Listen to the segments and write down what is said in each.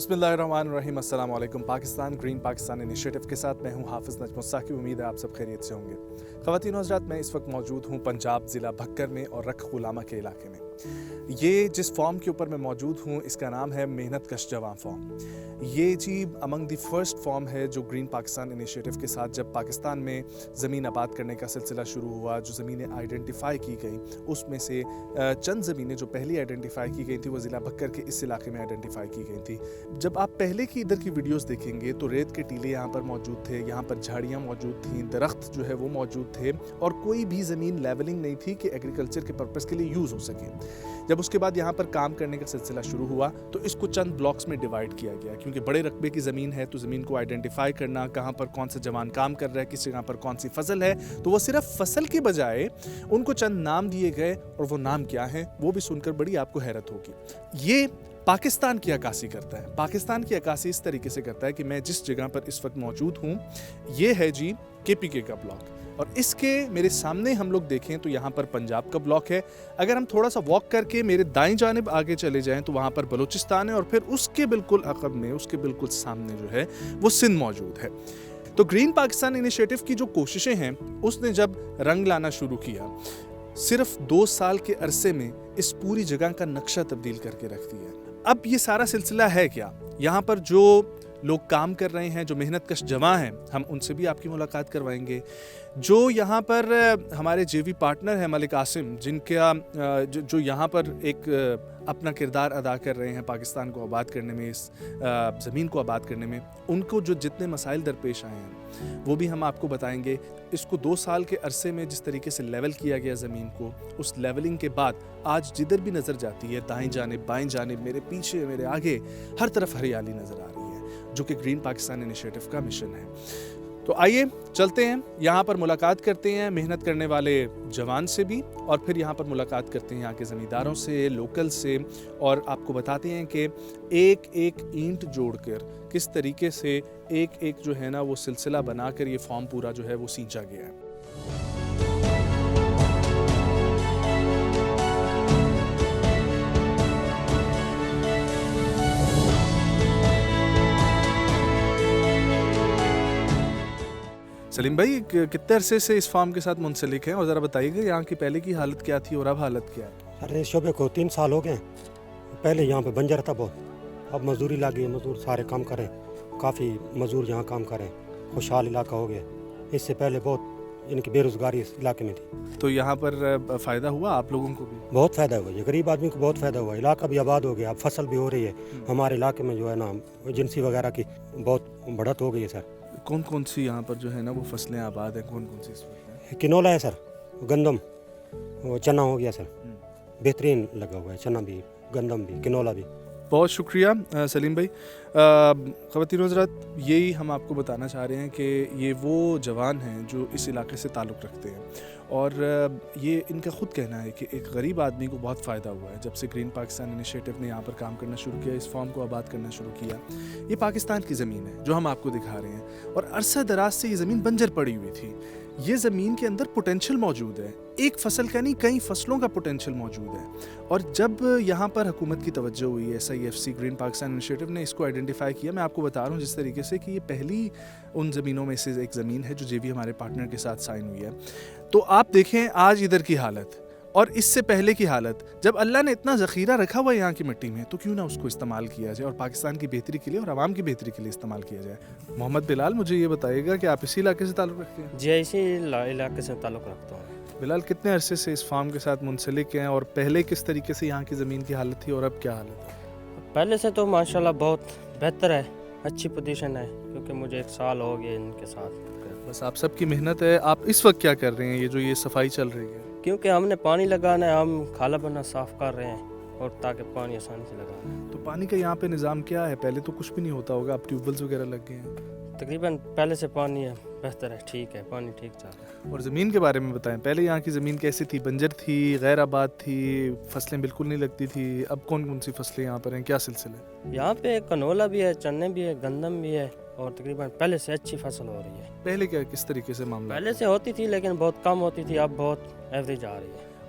बिस्मिल्लाहिर्रहमानिर्रहीम। अस्सलाम वालेकुम। पाकिस्तान ग्रीन पाकिस्तान इनिशिएटिव के साथ मैं हूं हाफिज़ नजमुल साकी। उम्मीद है आप सब खैरियत से होंगे। ख़वातीन और हज़रात, मैं इस वक्त मौजूद हूं पंजाब ज़िला भक्कर में और रख गुलामा के इलाके में। ये जिस फॉर्म के ऊपर मैं मौजूद हूं इसका नाम है मेहनत कश जवां फॉर्म। ये जी अमंग द फर्स्ट फॉर्म है जो ग्रीन पाकिस्तान इनिशिएटिव के साथ जब पाकिस्तान में ज़मीन आबाद करने का सिलसिला शुरू हुआ, जो ज़मीनें आइडेंटिफाई की गई उसमें से चंद ज़मीनें जो पहली आइडेंटिफाई की गई थी वो ज़िला भक्कर के इस इलाके में आइडेंटिफाई की गई थी। जब आप पहले की इधर की वीडियोस देखेंगे तो रेत के टीले यहाँ पर मौजूद थे, यहाँ पर झाड़ियाँ मौजूद थीं, दरख्त जो है वो मौजूद थे और कोई भी ज़मीन लेवलिंग नहीं थी कि एग्रीकल्चर के पर्पज़ के लिए यूज़ हो सके। जब उसके बाद यहाँ पर काम करने का सिलसिला शुरू हुआ तो इसको चंद ब्लॉक्स में डिवाइड किया गया, क्योंकि बड़े रकबे की ज़मीन है तो ज़मीन को आइडेंटिफाई करना, कहाँ पर कौन सा जवान काम कर रहा है, किस जगह पर कौन सी फसल है, तो वो सिर्फ फसल के बजाय उनको चंद नाम दिए गए और वो नाम क्या हैं वो भी सुनकर बड़ी आपको हैरत होगी। ये पाकिस्तान की अक्कासी करता है। पाकिस्तान की अक्कासी इस तरीके से करता है कि मैं जिस जगह पर इस वक्त मौजूद हूँ ये है जी KPK का ब्लॉक, और इसके मेरे सामने हम लोग देखें तो यहाँ पर पंजाब का ब्लॉक है। अगर हम थोड़ा सा वॉक करके मेरे दाएं जानिब आगे चले जाएं तो वहाँ पर बलूचिस्तान है और फिर उसके बिल्कुल अक़ब में, उसके बिल्कुल सामने जो है वो सिंध मौजूद है। तो ग्रीन पाकिस्तान इनिशिएटिव की जो कोशिशें हैं उसने जब रंग लाना शुरू किया, सिर्फ 2 साल के अरसे में इस पूरी जगह का नक्शा तब्दील करके रख दिया। अब ये सारा सिलसिला है क्या, यहाँ पर जो लोग काम कर रहे हैं, जो मेहनत कश जवां हैं, हम उनसे भी आपकी मुलाकात करवाएंगे। जो यहाँ पर हमारे JV पार्टनर हैं मलिक आसिम, जिनका जो यहाँ पर एक अपना किरदार अदा कर रहे हैं पाकिस्तान को आबाद करने में, इस ज़मीन को आबाद करने में, उनको जो जितने मसाइल दरपेश आए हैं वो भी हम आपको बताएंगे। इसको 2 साल के अरसे में जिस तरीके से लेवल किया गया ज़मीन को, उस लेवलिंग के बाद आज जिधर भी नज़र जाती है, दाएं जानिब बाएं जानिब, मेरे पीछे मेरे आगे, हर तरफ हरियाली नज़र आ रही है, जो कि ग्रीन पाकिस्तान इनिशिएटिव का मिशन है। तो आइए चलते हैं, यहाँ पर मुलाकात करते हैं मेहनत करने वाले जवान से भी, और फिर यहाँ पर मुलाकात करते हैं यहाँ के ज़मींदारों से, लोकल से, और आपको बताते हैं कि एक एक ईंट जोड़कर किस तरीके से एक एक जो है ना वो सिलसिला बनाकर ये फॉर्म पूरा जो है वो सींचा गया है। सलीम भाई, कितने अरसे से इस फार्म के साथ मुंसलिक हैं, और ज़रा बताइएगा यहाँ की पहले की हालत क्या थी और अब हालत क्या है? अरे शोबे को 3 साल हो गए। पहले यहाँ पे बंजर था बहुत, अब मजदूरी लगी है, मजदूर सारे काम करें, काफ़ी मजदूर यहाँ काम करें, खुशहाल इलाका हो गया। इससे पहले बहुत इनकी बेरोज़गारी इस इलाके में थी। तो यहाँ पर फ़ायदा हुआ आप लोगों को भी? बहुत फ़ायदा हुआ, ये गरीब आदमी को बहुत फ़ायदा हुआ। इलाका भी आबाद हो गया, अब फसल भी हो रही है। हमारे इलाके में जो है ना एजेंसी वगैरह की बहुत बढ़त हो गई है सर। कौन कौन सी यहाँ पर जो है ना वो फसलें आबाद हैं, कौन कौन सी इस वक्त हैं? किनोला है सर, गंदम, वो चना हो गया सर, बेहतरीन लगा हुआ है, चना भी, गंदम भी, किनोला भी। बहुत शुक्रिया सलीम भाई। ख़वातीन हज़रात, यही हम आपको बताना चाह रहे हैं कि ये वो जवान हैं जो इस इलाके से ताल्लुक़ रखते हैं, और ये इनका ख़ुद कहना है कि एक गरीब आदमी को बहुत फ़ायदा हुआ है जब से ग्रीन पाकिस्तान इनिशिएटिव ने यहाँ पर काम करना शुरू किया, इस फॉर्म को आबाद करना शुरू किया। ये पाकिस्तान की ज़मीन है जो हम आपको दिखा रहे हैं, और अरसा दराज से ये ज़मीन बंजर पड़ी हुई थी। ये ज़मीन के अंदर पोटेंशियल मौजूद है, एक फसल का नहीं कई फसलों का पोटेंशियल मौजूद है। और जब यहाँ पर हुकूमत की तवज्जो हुई, SIFC ग्रीन पाकिस्तान इनिशिएटिव ने इसको आइडेंटिफाई किया। मैं आपको बता रहा हूँ जिस तरीके से कि ये पहली उन ज़मीनों में से एक ज़मीन है जो JV हमारे पार्टनर के साथ साइन हुई है। तो आप देखें आज इधर की हालत और इससे पहले की हालत, जब अल्लाह ने इतना ज़ख़ीरा रखा हुआ है यहाँ की मिट्टी में, तो क्यों ना उसको इस्तेमाल किया जाए और पाकिस्तान की बेहतरी के लिए और आवाम की बेहतरी के लिए इस्तेमाल किया जाए। मोहम्मद बिलाल, मुझे ये बताइएगा कि आप इसी इलाके से ताल्लुक़ रखते हैं? जी, इसी इलाके से ताल्लुक़ रखता हूँ। बिलाल, कितने अरसे से इस फार्म के साथ मुंसलिक हैं, और पहले किस तरीके से यहाँ की ज़मीन की हालत थी और अब क्या हालत है? पहले से तो माशाल्लाह बहुत बेहतर है, अच्छी पोजीशन है, क्योंकि मुझे 1 साल हो गया इनके साथ। बस आप सबकी मेहनत है। आप इस वक्त क्या कर रहे हैं, ये जो ये सफाई चल रही है? क्योंकि हमने पानी लगाना है, हम खाला बना साफ़ कर रहे हैं, और ताकि पानी आसानी से लगाना है। तो पानी का यहाँ पे निज़ाम क्या है? पहले तो कुछ भी नहीं होता होगा, अब ट्यूबवेल्स वगैरह लग गए हैं। तकरीबन पहले से पानी है, बेहतर है, ठीक है, पानी ठीक चल रहा है। और ज़मीन के बारे में बताएं, पहले यहाँ की ज़मीन कैसी थी? बंजर थी, गैर आबाद थी, फसलें बिल्कुल नहीं लगती थी, अब कौन कौन सी फसलें यहाँ पर हैं, क्या सिलसिला? यहाँ पे कनोला भी है, चने भी है, गंदम भी है, और तकरीबन पहले से अच्छी फसल हो रही है। पहले क्या किस तरीके से मामला? पहले से होती थी लेकिन बहुत कम होती थी, अब बहुत एवरेज आ रही है।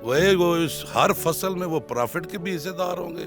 वो इस हर फसल में वो प्रॉफिट के भी हिस्सेदार होंगे,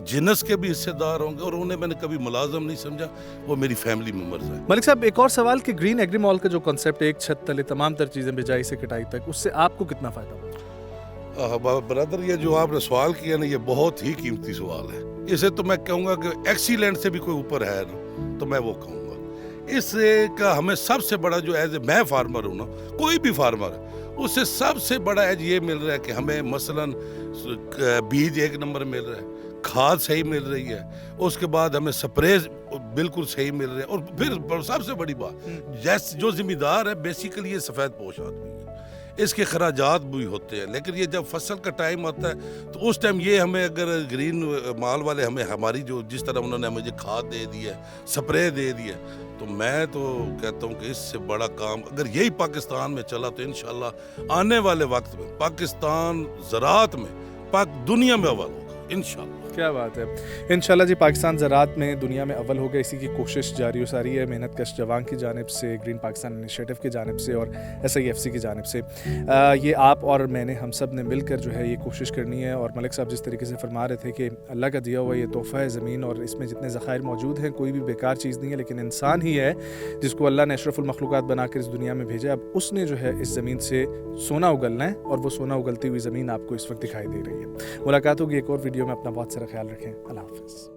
जिनस के भी हिस्सेदार होंगे, और उन्हें मैंने कभी मुलाजम नहीं समझा, वो मेरी फैमिली मेम्बर्स हैं। मलिक साहब, एक और सवाल कि ग्रीन एग्री मॉल का जो कॉन्सेप्ट है, एक छत तले तमाम तर चीज़ें बिजाई से कटाई तक, उससे आपको कितना फ़ायदा हुआ? ब्रदर, ये जो आपने सवाल किया ना, ये बहुत ही कीमती सवाल है। इसे तो मैं कहूँगा कि एक्सीलेंट से भी कोई ऊपर है ना, तो मैं वो कहूँगा। इससे का हमें सबसे बड़ा जो एज मैं फार्मर हूँ ना, कोई भी फार्मर है, उससे सबसे बड़ा एज ये मिल रहा है कि हमें मसलन बीज एक नंबर मिल रहा है, खाद सही मिल रही है, उसके बाद हमें स्प्रे बिल्कुल सही मिल रहे हैं, और फिर सबसे बड़ी बात, जैसे जो जिम्मेदार है बेसिकली ये सफ़ेद पोश आदमी है, इसके खराजात भी होते हैं। लेकिन ये जब फसल का टाइम आता है तो उस टाइम ये हमें, अगर ग्रीन माल वाले हमें हमारी जो जिस तरह उन्होंने मुझे खाद दे दी है, स्प्रे दे दी है, तो मैं तो कहता हूँ कि इससे बड़ा काम अगर यही पाकिस्तान में चला तो इंशाल्लाह आने वाले वक्त में पाकिस्तान ज़राअत में दुनिया में अव्वल होगा इंशाल्लाह। क्या बात है। इंशाल्लाह जी, पाकिस्तान ज़राअत में दुनिया में अव्वल होगा, इसी की कोशिश जारी हो सारी है मेहनत कश जवान की जानिब से, ग्रीन पाकिस्तान इनिशिएटिव की जानिब से और SIFC की जानिब से। ये आप और मैंने, हम सब ने मिलकर जो है ये कोशिश करनी है। और मलिक साहब जिस तरीके से फरमा रहे थे कि अल्लाह का दिया हुआ ये तोहफ़ा है ज़मीन, और इसमें जितने ज़खायर मौजूद हैं कोई भी बेकार चीज़ नहीं है, लेकिन इंसान ही है जिसको अल्लाह ने अशरफुल मखलूक़ात बनाकर इस दुनिया में भेजा। अब उसने जो है इस ज़मीन से सोना उगलना है, और वो सोना उगलती हुई ज़मीन आपको इस वक्त दिखाई दे रही है। मुलाकात होगी एक और वीडियो में। अपना बहुत सारा ख्याल रखें। अल्लाह हाफ़िज़।